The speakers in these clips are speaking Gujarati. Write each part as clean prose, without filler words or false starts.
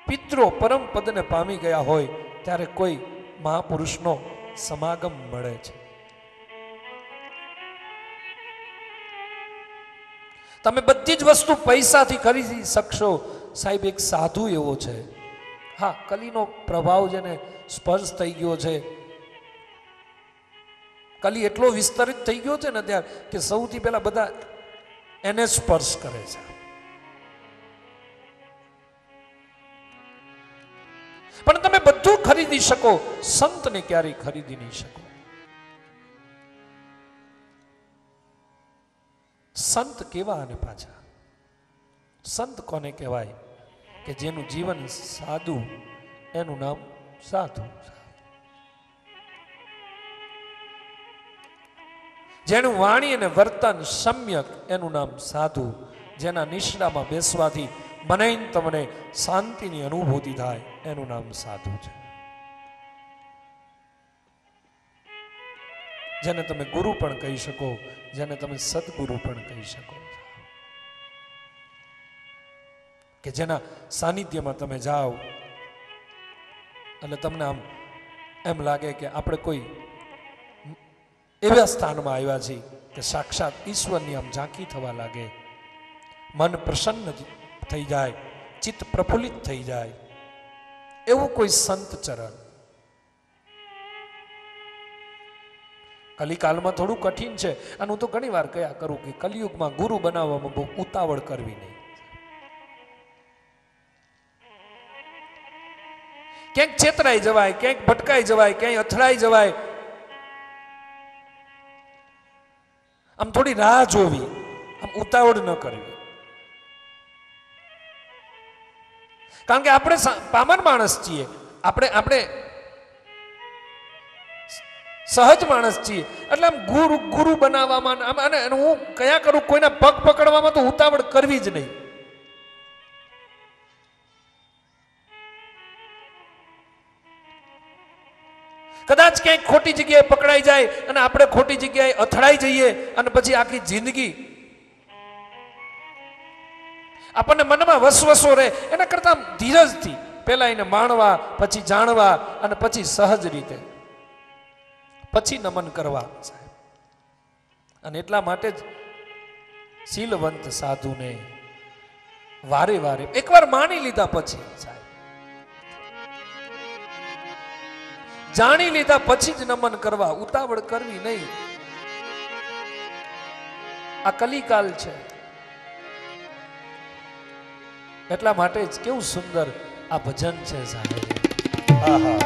પિતરો પરમ પદને પામી ગયા હોય ત્યારે કોઈ મહાપુરુષનો સમાગમ મળે છે. તમે બધી જ વસ્તુ પૈસાથી ખરીદી શકશો. સાહેબ, એક સાધુ એવો છે, હા, કલીનો પ્રભાવ જેને સ્પર્શ થઈ ગયો છે, કલી એટલો વિસ્તરિત થઈ ગયો છે ને ત્યાં કે સૌથી પહેલા બધા એને સ્પર્શ કરે છે. પણ તમે બધું ખરીદી શકો, સંતને ક્યારેય ખરીદી નહીં શકો. સંત કેવા? અને પાછા સંત કોને કહેવાય? કે જેનું જીવન સાદું, એનું નામ સાધુ. જેનું વાણી અને વર્તન સમ્યક, એનું નામ સાધુ. જેના નિષ્ઠામાં બેસવાથી મને તમને શાંતિની અનુભૂતિ થાય, એનું નામ સાધુ છે. જેને તમે ગુરુ પણ કહી શકો, જેને તમે સદગુરુ પણ કહી શકો, કે જેના સાનિધ્યમાં તમે જાઓ અને તમને આમ એમ લાગે કે આપણે કોઈ એવા સ્થાનમાં આવ્યા છીએ કે સાક્ષાત ઈશ્વરની આમ ઝાંખી થવા લાગે, મન પ્રસન્ન થઈ જાય, ચિત્ત પ્રફુલ્લિત થઈ જાય, એવું કોઈ સંત ચરણ. કલિકાલમાં થોડું કઠિન છે, અને હું તો ઘણી વાર કયા કરું કે કલિયુગમાં ગુરુ બનાવવામાં બહુ ઉતાવળ કરવી નહીં. ક્યાંક છેતરાઈ જવાય, ક્યાંક ભટકાઈ જવાય, ક્યાંય અથડાઈ જવાય, આમ થોડી રાહ જોવી, આમ ઉતાવળ ન કરવી. કારણ કે આપણે પામર માણસ છીએ, આપણે સહજ માણસ છીએ, એટલે આમ ગુરુ બનાવવામાં અને હું કયા કરું, કોઈના પગ પકડવામાં તો ઉતાવળ કરવી જ નહીં. કદાચ ક્યાંક ખોટી જગ્યાએ પકડાઈ જાય અને આપણે ખોટી જગ્યાએ અથડાઈ જઈએ, અને પછી આખી જિંદગી આપણને મનમાં વસવસો રહે. એના કરતા ધીરજથી પહેલા એને માણવા, પછી જાણવા, અને પછી સહજ રીતે પછી નમન કરવા, સાહેબ. અને એટલા માટે જ શીલવંત સાધુને વારે વારે એકવાર માની લીધા પછી, સાહેબ, જાણી લીધા પછી જ નમન કરવા, ઉતાવળ કરવી નહીં. આ કલિકાલ છે, એટલા માટે જ કેવું સુંદર આ ભજન છે, સાહેબ. આહા,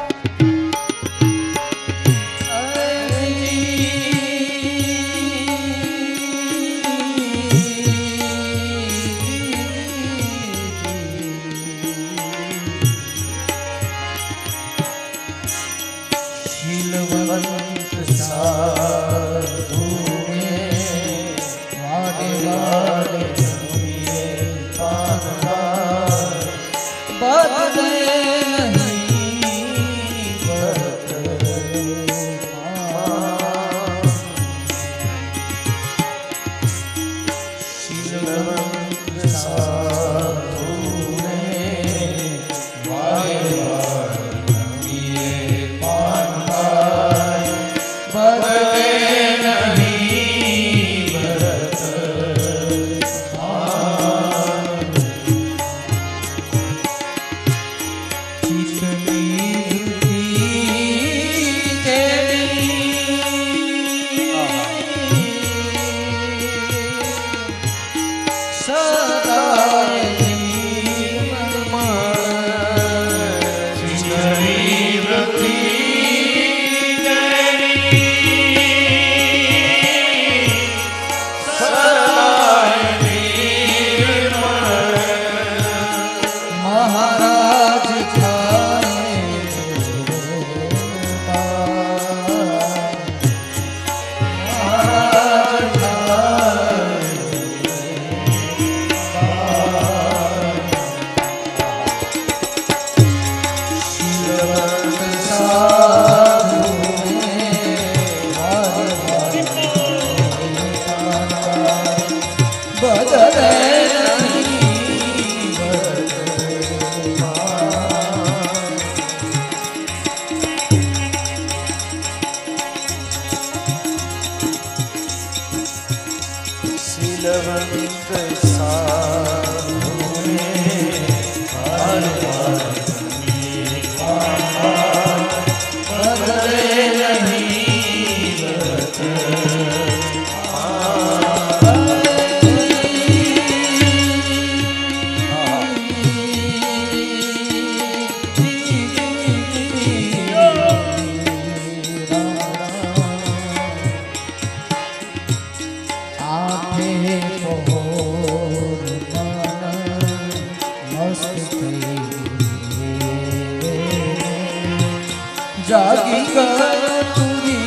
જાગી ગતુરિયા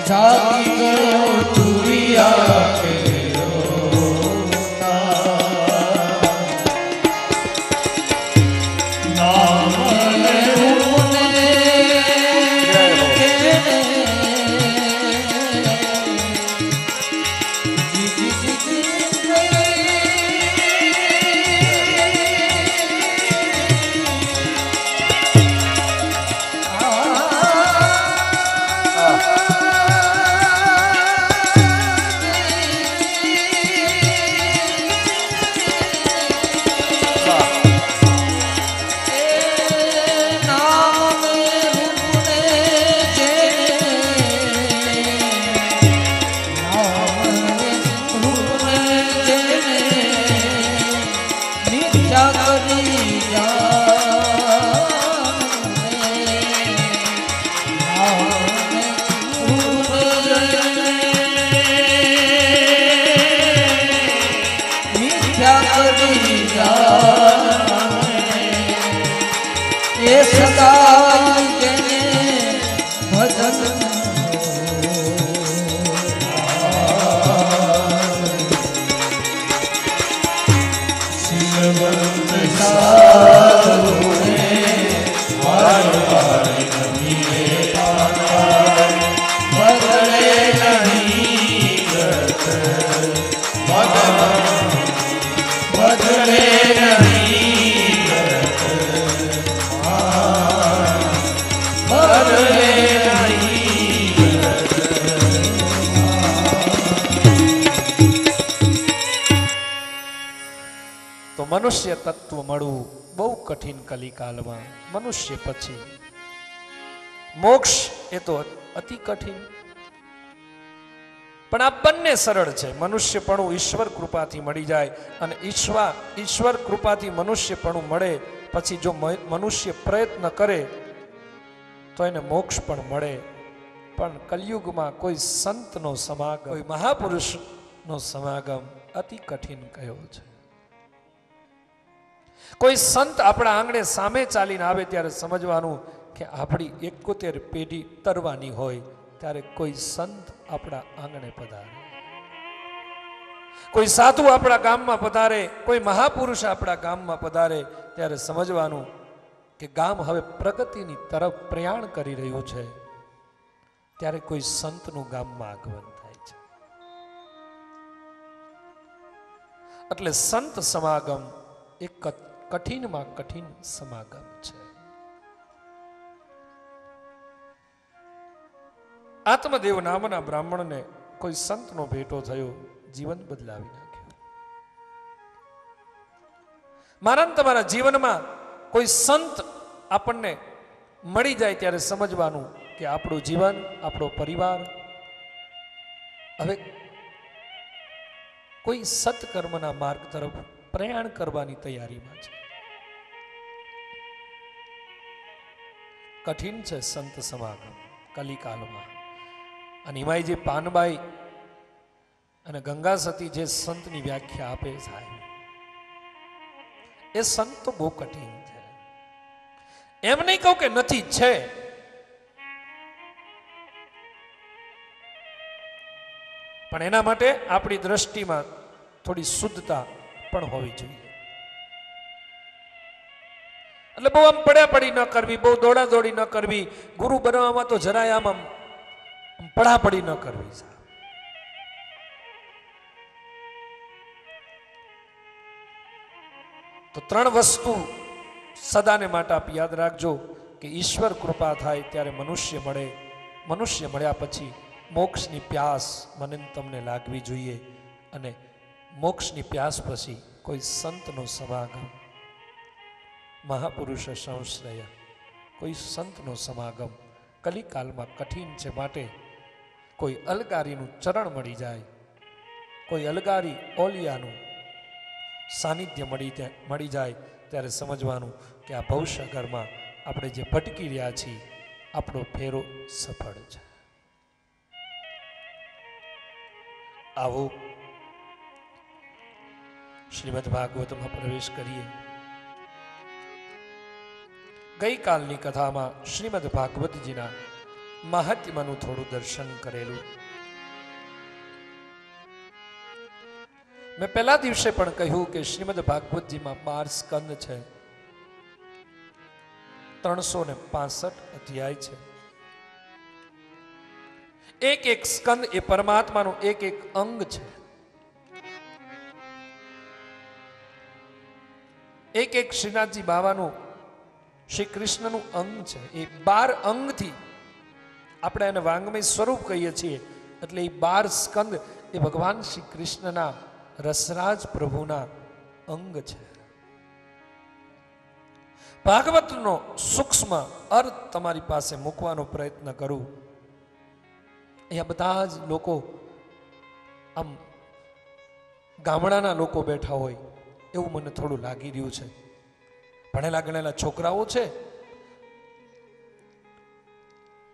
જાગી ગતુરિયા એ સદા જેને ભજન શિવવંત સાધુને વાર વાર નમીએ પાના બદલે નહીં ગત બદલે નહીં બદલે તો મનુષ્ય તત્વ મળવું બહુ કઠિન કલિકાલમાં. મનુષ્ય પછી મોક્ષ એ તો અતિ કઠિન. પણ આ બંને સરળ છે. મનુષ્યપણું ઈશ્વર કૃપાથી મળી જાય અને ઈશ્વર કૃપાથી મનુષ્યપણું મળે પછી જો મનુષ્ય પ્રયત્ન કરે તો એને મોક્ષ પણ મળે. પણ કલયુગમાં કોઈ સંતનો સમાગમ, કોઈ મહાપુરુષનો સમાગમ અતિ કઠિન કયો છે. કોઈ સંત આપણા આંગણે સામે ચાલીને આવે ત્યારે સમજવાનું કે આપણી 71 પેઢી તરવાની હોય ત્યારે કોઈ સંત આપણા આંગણે પધારે, કોઈ સાધુ આપણા ગામમાં પધારે, કોઈ મહાપુરુષ આપણા ગામમાં પધારે ત્યારે સમજવાનું કે ગામ હવે પ્રગતિની તરફ પ્રયાણ કરી રહ્યું છે. ત્યારે કોઈ સંતનું ગામમાં આગમન થાય છે. એટલે સંત સમાગમ એક કઠિનમાં કઠિન સમાગમ છે. આત્મદેવ નામના બ્રાહ્મણને કોઈ સંતનો ભેટો થયો, જીવન બદલાવી નાખ્યું. મારા તમારા જીવનમાં કોઈ સંત આપણને મળી જાય ત્યારે સમજવાનું કે આપણું જીવન, આપણો પરિવાર હવે કોઈ સત્કર્મના માર્ગ તરફ પ્રયાણ કરવાની તૈયારીમાં છે. કઠિન છે સંત સમાગમ કલિકાલમાં. અને હિમાયજી પાનબાઈ અને ગંગા સતી જે સંતની વ્યાખ્યા આપે સાહેબ, એ સંત તો બહુ કઠિન છે. એમ નહીં કહું કે નથી, છે, પણ એના માટે આપણી દ્રષ્ટિમાં થોડી શુદ્ધતા પણ હોવી જોઈએ. એટલે બહુ આમ પડ્યા પડી ન કરવી, બહુ દોડા દોડી ન કરવી, ગુરુ બનવામાં તો જરાય આમ પડાપડી ન કરવી. તો ત્રણ વસ્તુ સદાને માટે આપ યાદ રાખજો કે ઈશ્વર કૃપા થાય ત્યારે મનુષ્ય મળે, મનુષ્ય મળ્યા પછી મોક્ષની પ્યાસ મને ને તમને લાગવી જોઈએ, અને મોક્ષની પ્યાસ પછી કોઈ સંતનો સમાગમ, મહાપુરુષ સંશ્રય, કોઈ સંતનો સમાગમ કલિકાલમાં કઠિન છે. માટે કોઈ અલગારીનું ચરણ મળી જાય, કોઈ અલગારી ઓલિયાનું સાનિધ્ય મળી જાય ત્યારે સમજવાનું કે આ ભવસાગરમાં આપણે જે ભટકી રહ્યા છીએ આપણો ફેરો સફળ છે. આવો શ્રીમદ ભાગવતમાં પ્રવેશ કરીએ. ગઈકાલની કથામાં શ્રીમદ ભાગવતજીના મહાત્મ્યનું થોડું દર્શન કરેલું. મેં પહેલા દિવસે પણ કહ્યું કે શ્રીમદ ભાગવતજીમાં 12 સ્કંદ છે, 365 અધ્યાય છે. એક એક સ્કંદ એ પરમાત્માનું એક એક અંગ છે. એક એક શ્રીનાથજી બાવાનું, શ્રી કૃષ્ણનું અંગ છે. એ 12 અંગથી આપણે એને વાંગમય સ્વરૂપ કહીએ છીએ. એટલે એ 12 સ્કંદ એ ભગવાન શ્રી કૃષ્ણના રસરાજ પ્રભુના અંગ છે. ભાગવતનો સૂક્ષ્મ અર્થ તમારી પાસે મૂકવાનો પ્રયત્ન કરું. અહીંયા બધા જ લોકો આમ ગામડાના લોકો બેઠા હોય એવું મને થોડું લાગી રહ્યું છે. ભણેલા ગણેલા છોકરાઓ છે,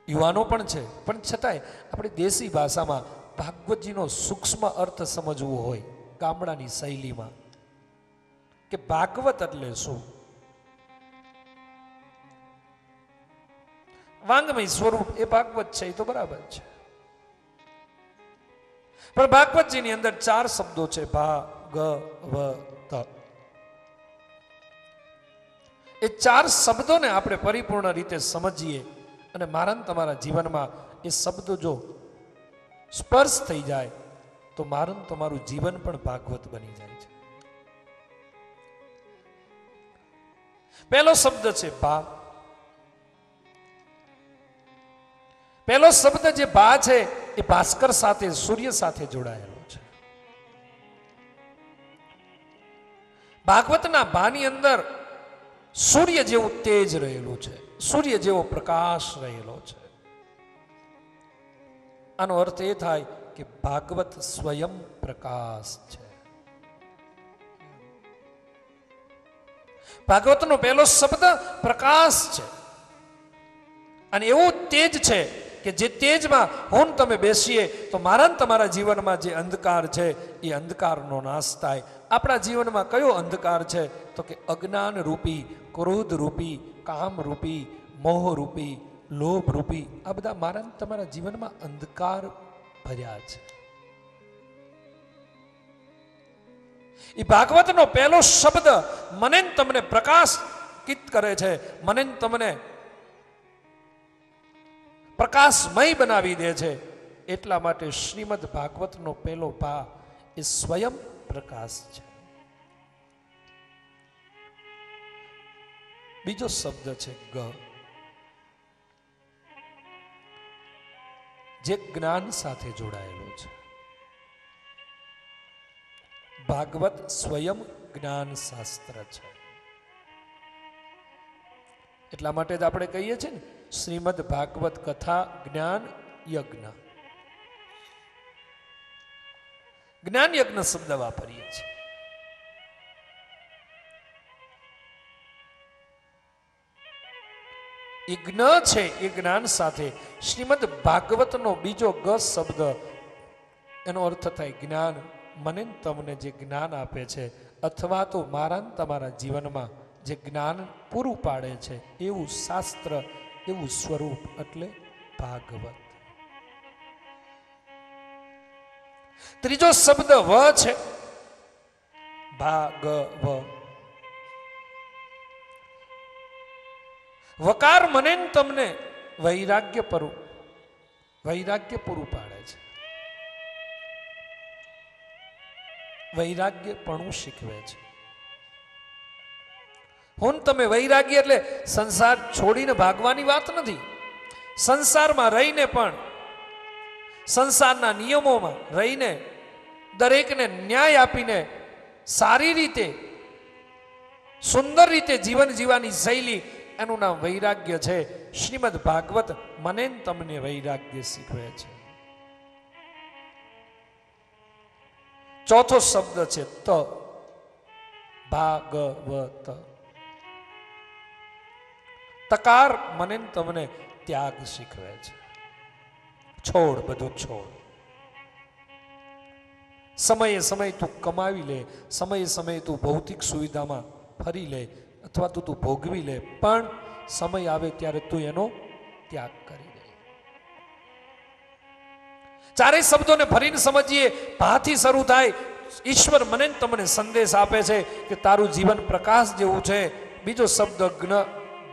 યુવાનો પણ છે, પણ છતાંય આપણે દેશી ભાષામાં ભાગવતજીનો સૂક્ષ્મ અર્થ સમજવો હોય ગામડાની શૈલીમાં, કે ભાગવત એટલે શું. વાંગમય સ્વરૂપ એ ભાગવત છે, એ તો બરાબર છે, પણ ભાગવતજીની અંદર 4 શબ્દો છે, ભાગવત. એ 4 શબ્દોને આપણે પરિપૂર્ણ રીતે સમજીએ અને મારા તમારા જીવનમાં એ શબ્દો જો સ્પર્શ થઈ જાય તો મારું તમારું જીવન પણ ભાગવત બની જાય છે. પહેલો શબ્દ છે ભા. પહેલો શબ્દ જે ભા છે એ ભાસ્કર સાથે, સૂર્ય સાથે જોડાયેલો છે. ભાગવતના ભાની અંદર સૂર્ય જેવું તેજ રહેલું છે, સૂર્ય જેવો પ્રકાશ રહેલો છે. આનો અર્થ એ થાય કે ભાગવત સ્વયં પ્રકાશ છે. ભાગવતનો પહેલો શબ્દ પ્રકાશ છે, અને એવું તેજ છે કે જે તેજમાં હું તમે બેસીએ તો મારા તમારા જીવનમાં જે અંધકાર છે એ અંધકારનો નાશ થાય. આપણા જીવનમાં કયો અંધકાર છે? તો કે અજ્ઞાન રૂપી, ક્રોધ રૂપી, કામ રૂપી, મોહ રૂપી, લોભ રૂપી, આ બધા મારા તમારા જીવનમાં અંધકાર ભર્યા છે. એ ભાગવતનો પહેલો શબ્દ મને તમને પ્રકાશિત કરે છે, મને તમને પ્રકાશમય બનાવી દે છે. એટલા માટે શ્રીમદ ભાગવતનો પહેલો ભા એ સ્વયં પ્રકાશ છે. બીજો શબ્દ છે ગ, જે જ્ઞાન સાથે જોડાયેલો છે. ભાગવત સ્વયં જ્ઞાન શાસ્ત્ર છે. એટલા માટે જ આપણે કહીએ છીએ ને, શ્રીમદ ભાગવત કથા જ્ઞાન યજ્ઞ. જ્ઞાન યજ્ઞ શબ્દ વાપરીએ છીએ. એ જ્ઞ છે એ જ્ઞાન સાથે શ્રીમદ ભાગવતનો બીજો ગ શબ્દ, એનો અર્થ થાય જ્ઞાન. મને તમને જે જ્ઞાન આપે છે, અથવા તો મારા તમારા જીવનમાં જે જ્ઞાન પૂરું પાડે છે એવું શાસ્ત્ર, એવું સ્વરૂપ, એટલે ભાગવત. ત્રીજો શબ્દ વ છે, ભાગવ. વકાર મને તમને વૈરાગ્ય પૂરું પાડે છે, વૈરાગ્યપણું શીખવે છે. હું ને તમે વૈરાગી એટલે સંસાર છોડીને ભાગવાની વાત નથી. સંસારમાં રહીને પણ સંસારના નિયમોમાં રહીને દરેકને ન્યાય આપીને સારી રીતે સુંદર રીતે જીવન જીવવાની શૈલી, એનું નામ વૈરાગ્ય છે. શ્રીમદ ભાગવત મને ને તમને વૈરાગ્ય શીખવે છે. ચોથો શબ્દ છે ત, ભાગવત. તકાર મને ને તમને ત્યાગ શીખવે છે. છોડ, બધું છોડ. સમયે સમય તું કમાવી લે, સમયે સમયે તું ભૌતિક સુવિધામાં ફરી લે અથવા તો તું ભોગવી લે, પણ સમય આવે ત્યારે તું એનો ત્યાગ કરી દે. ચારેય શબ્દોને ફરીને સમજીએ. ભાથી શરૂ થાય. ઈશ્વર મને તમને સંદેશ આપે છે કે તારું જીવન પ્રકાશ જેવું છે. બીજો શબ્દ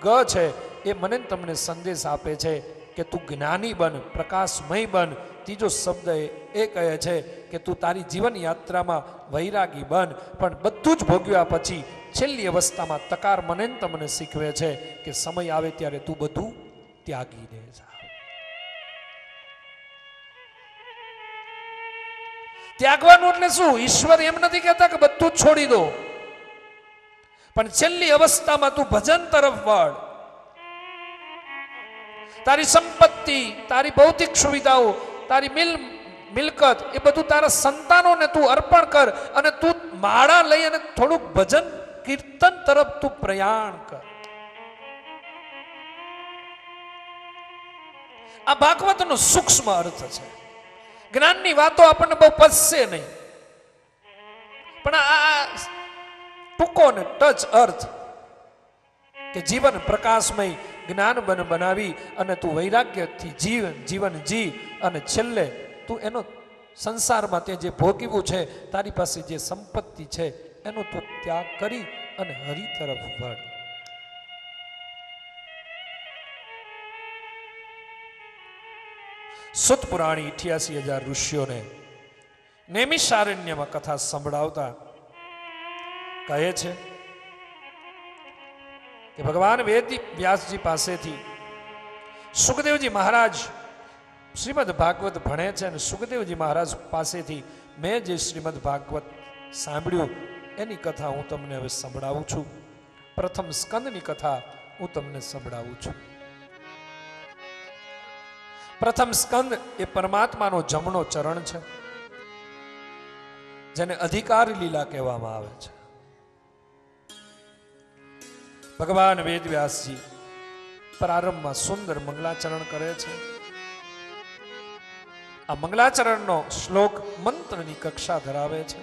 ગ છે, એ મને તમને સંદેશ આપે છે કે તું જ્ઞાની બન, પ્રકાશમય બન. ત્રીજો શબ્દ એ કહે છે કે તું તારી જીવન યાત્રામાં વૈરાગી બન. પણ બધું જ ભોગવ્યા પછી છેલ્લી અવસ્થામાં તકાર મને તમને શીખવે છે કે સમય આવે ત્યારે તું બધું ત્યાગી દે જા. ત્યાગવાનું એટલે શું? ઈશ્વર એમ નથી કહેતા કે બધું જ છોડી દો, પણ છેલ્લી અવસ્થામાં તું ભજન તરફ વળ. તારી સંપત્તિ, તારી ભૌતિક સુવિધાઓ, તારી મિલકત, એ બધું તારા સંતાનોને તું અર્પણ કર અને તું માળા લઈ અને થોડુંક ભજન કીર્તન તરફ તું પ્રયાણ કર. આ ભાગવતનો સૂક્ષ્મ અર્થ છે. જ્ઞાનની વાતો આપણને બહુ પચશે નહીં, પણ આ ટૂંકો ને ટચ અર્થ કે જીવન પ્રકાશમય જ્ઞાન બનાવી અને તું વૈરાગ્યથી જીવન જી અને છેલ્લે તું એનો સંસારમાં તે જે ભોગવ્યું છે, તારી પાસે જે સંપત્તિ છે, એનો તું ત્યાગ કરી અને હરિ તરફ વળ. સુત પુરાણી 88,000 ઋષિઓને નૈમિષારણ્યમાં કથા સંભળાવતા કહે છે કે ભગવાન વેદ વ્યાસજી પાસેથી સુખદેવજી મહારાજ શ્રીમદ ભાગવત ભણે છે અને સુખદેવજી મહારાજ પાસેથી મેં જે શ્રીમદ ભાગવત સાંભળ્યું એની કથા હું તમને હવે સંભળાવું છું. પ્રથમ સ્કંદની કથા હું તમને સંભળાવું છું. પ્રથમ સ્કંદ એ પરમાત્માનો જમણો ચરણ છે, જેને અધિકાર લીલા કહેવામાં આવે છે. ભગવાન વેદવ્યાસજી પ્રારંભમાં સુંદર મંગલાચરણ કરે છે. આ મંગલાચરણનો શ્લોક મંત્રની કક્ષા ધરાવે છે.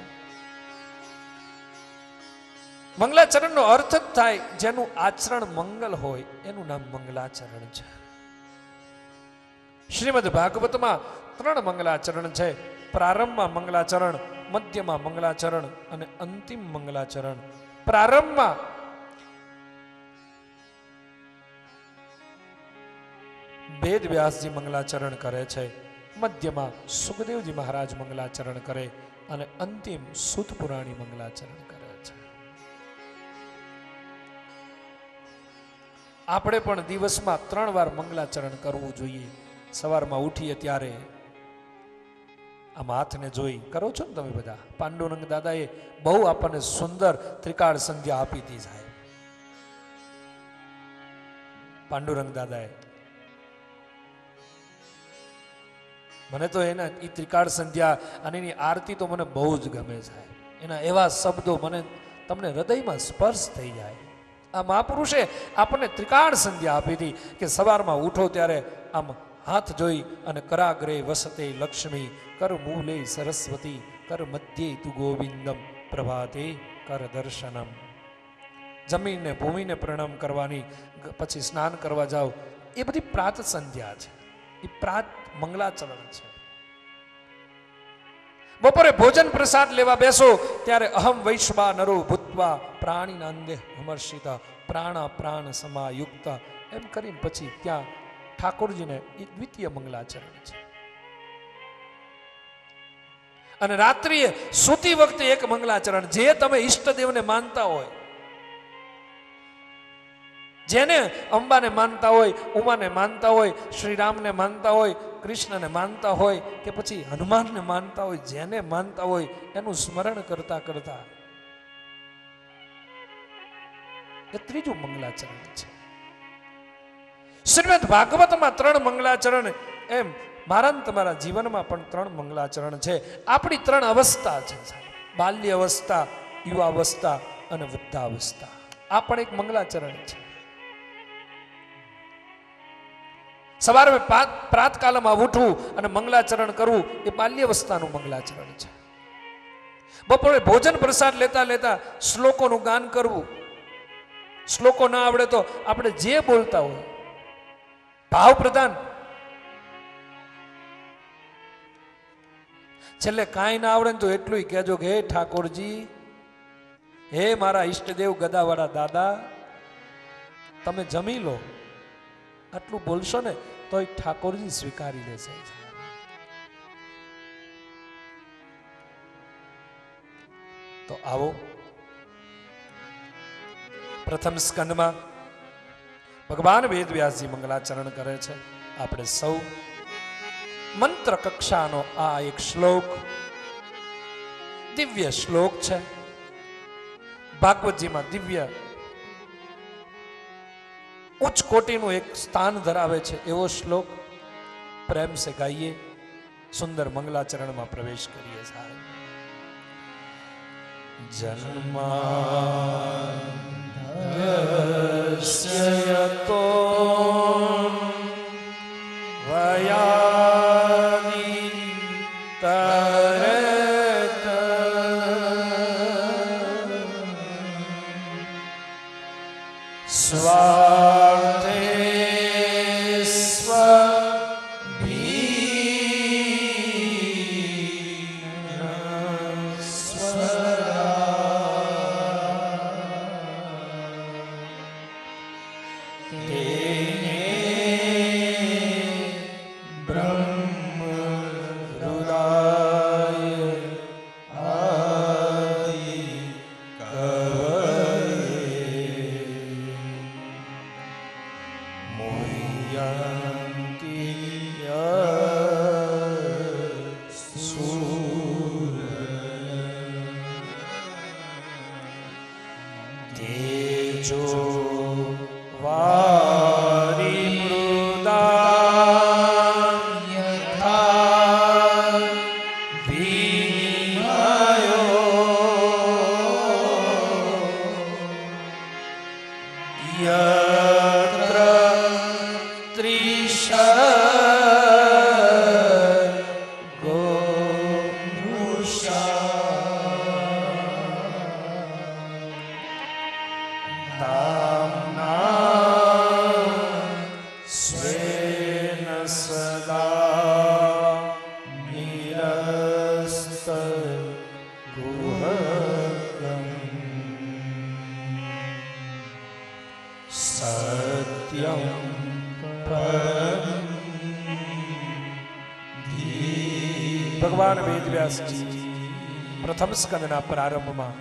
મંગલાચરણનો અર્થ જ થાય જેનું આચરણ મંગલ હોય એનું નામ મંગલાચરણ છે. શ્રીમદ ભાગવતમાં 3 મંગલાચરણ છે. પ્રારંભમાં મંગલાચરણ, મધ્યમાં મંગલાચરણ અને અંતિમ મંગલાચરણ. પ્રારંભમાં વેદ વ્યાસજી મંગલાચરણ કરે છે, મધ્યમાં સુખદેવજી મહારાજ મંગલાચરણ કરે અને અંતિમ સુત પુરાણી મંગલાચરણ કરે છે. આપણે પણ દિવસમાં 3 વાર મંગલાચરણ કરવું જોઈએ. સવારમાં ઉઠીએ ત્યારે આમ હાથને જોઈ કરો છો ને તમે બધા. પાંડુરંગ દાદાએ બહુ આપણને સુંદર ત્રિકાળ સંધ્યા આપી હતી સાહેબ. પાંડુરંગ દાદાએ મને તો એના એ ત્રિકાળ સંધ્યા અને એની આરતી તો મને બહુ જ ગમે સાહેબ. એના એવા શબ્દો મને તમને હૃદયમાં સ્પર્શ થઈ જાય. આ મહાપુરુષે આપણને ત્રિકાળ સંધ્યા આપી હતી કે સવારમાં ઉઠો ત્યારે આમ હાથ જોઈ અને કરાગ્રે વસતે લક્ષ્મી, કર મૂલે સરસ્વતી, કર મધ્યે તુ ગોવિંદમ, પ્રભાતે કર દર્શનમ. જમીનને ભૂમિને પ્રણામ કરવાની, પછી સ્નાન કરવા જાઓ, એ બધી પ્રાત સંધ્યા છે. એ પ્રાત મંગલાચરણ છે. બપોરે ભોજન પ્રસાદ લેવા બેસો ત્યારે અહમ વૈશ્વા નરો ભૂત્વા પ્રાણી નાંદે હમર્ષિતા પ્રાણા પ્રાણ સમાયુક્ત એમ કરીને પછી ત્યાં ઠાકોરજીને એ દ્વિતીય મંગલાચરણ છે. અને રાત્રિએ સૂતી વખતે એક મંગલાચરણ, જે તમે ઈષ્ટદેવને માનતા હોય જેને અંબાને માનતા હોય, ઉમાને માનતા હોય, શ્રીરામને માનતા હોય, કૃષ્ણને માનતા હોય કે પછી હનુમાનને માનતા હોય, જેને માનતા હોય એનું સ્મરણ કરતા કરતા એ ત્રીજું મંગલાચરણ છે. શ્રીમદ ભાગવતમાં 3 મંગલાચરણ, એમ મારા તમારા જીવનમાં પણ 3 મંગલાચરણ છે. આપણી 3 અવસ્થા છે, બાલ્ય અવસ્થા, યુવા અવસ્થા અને વૃદ્ધાવસ્થા. આ પણ એક મંગલાચરણ છે. સવારે પ્રાતકાલમાં ઉઠવું અને મંગલાચરણ કરવું એ બાલ્યાવસ્થાનું મંગલાચરણ છે. બપોરે ભોજન પ્રસાદ લેતા લેતા શ્લોકોનું ગાન કરવું. શ્લોકો ના આવડે તો આપણે જે બોલતા હોય ભાવ પ્રધાન, છેલ્લે કાંઈ ના આવડે ને તો એટલું કહેજો કે હે ઠાકોરજી, હે મારા ઈષ્ટદેવ ગદાવાળા દાદા, તમે જમી લો. આટલું બોલશો ને તો ઠાકોરજી સ્વીકારી લેશે. તો આવો પ્રથમ સ્કંદમાં ભગવાન વેદવ્યાસજી મંગલાચરણ કરે છે. આપણે સૌ મંત્ર કક્ષાનો આ એક શ્લોક, દિવ્ય શ્લોક છે. ભાગવતજીમાં દિવ્ય ઉચ્ચ કોટીનું એક સ્થાન ધરાવે છે એવો શ્લોક પ્રેમ સે ગાઈએ, સુંદર મંગલાચરણમાં પ્રવેશ કરીએ. સાહેબ જન્માદ્યસ્યતો વયાનિ તરત સ્વાર્થે ભગવાન વેદવ્યાસજી પ્રથમ સ્કંદના પ્રારંભમાં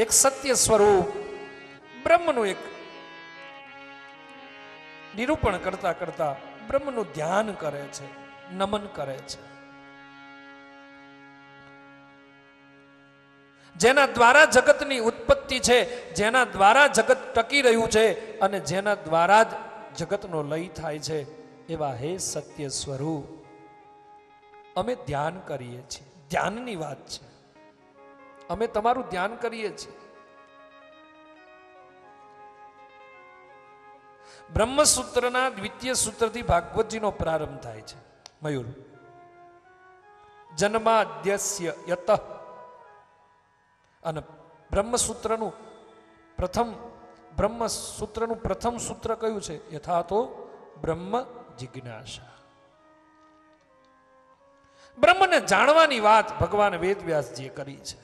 એક સત્ય સ્વરૂપ બ્રહ્મનું એક નિરૂપણ કરતા કરતા બ્રહ્મનું ધ્યાન કરે છે, નમન કરે છે. જેના દ્વારા જગતની ઉત્પત્તિ છે, જેના દ્વારા જગત ટકી રહ્યું છે અને જેના દ્વારા જ જગતનો લય થાય છે, એવા હે સત્ય સ્વરૂપ અમે ધ્યાન કરીએ છીએ. ધ્યાનની વાત છે. અમે તમારું ધ્યાન કરીએ છીએ. બ્રહ્મસૂત્રના દ્વિતીય સૂત્રથી ભાગવતજીનો પ્રારંભ થાય છે. મયુર જન્માદ્યસ્ય યત, અને બ્રહ્મસૂત્રનું પ્રથમ સૂત્ર કયું છે? યથા તો બ્રહ્મ જિજ્ઞાસા. બ્રહ્મને જાણવાની વાત ભગવાન વેદવ્યાસજીએ કરી છે.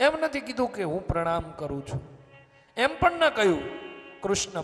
એમ નથી કીધું કે હું પ્રણામ કરું છું, એમ પણ ન કહ્યું કૃષ્ણ